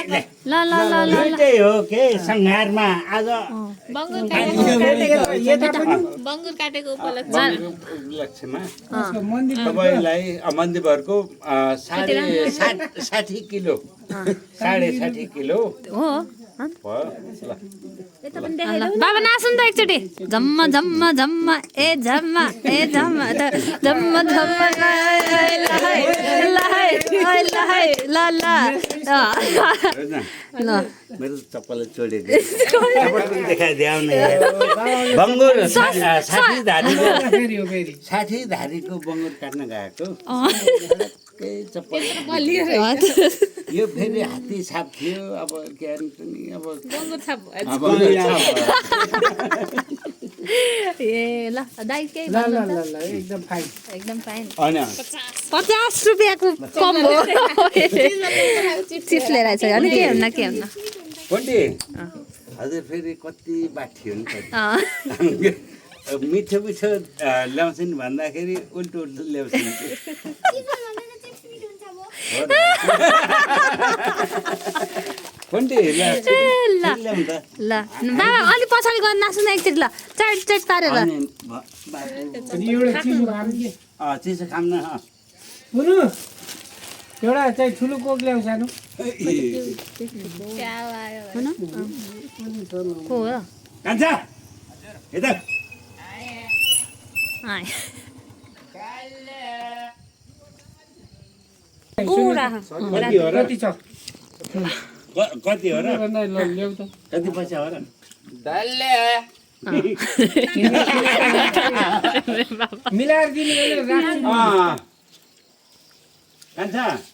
ल ल ल ल दुइटै हो के सङ्घारमा आज बङ्गुर काटेको उपलक्ष्यमा तपाईँलाई मन्दिरहरूको 60 किलो 60 किलो हो भयो ल बाबा नाच्नु त एकचोटि झम्म झम्म झम्म ए झम्म ए झम्म झम्म झम्म ल ल मेरो चप्पलले चोडेको चप्पल पनि देखाइदिए आउने बङ्गुर 60 धारीको बङ्गुर काट्न गएको चप्पल यो फेरि हात्ती छाप थियो अब के नि अब बङ्गुर छाप ए ल दाइ केही एकदम फाइन एकदम फाइन होइन 50 रुपियाँको कम हो चिप्स लिएर आइसक्यो अनि के हुन्न कोन्टी हजुर फेरि कति बाठियो नि मिठो मिठो ल्याउँछन् भन्दाखेरि उल्टो ल्याउँछन् कोन्टी ल बाबा अलि पछाडि गएर नाच्नु न एकचोटि ल चट चट तारेर चिसो खान्न हुनु एउटा चाहिँ ठुलो कोक ल्याउँ सानो को हो कान्छा यता कति छ कति हो र ल्याउ त कति पैसा हो र मिलाएर दिनु कान्छा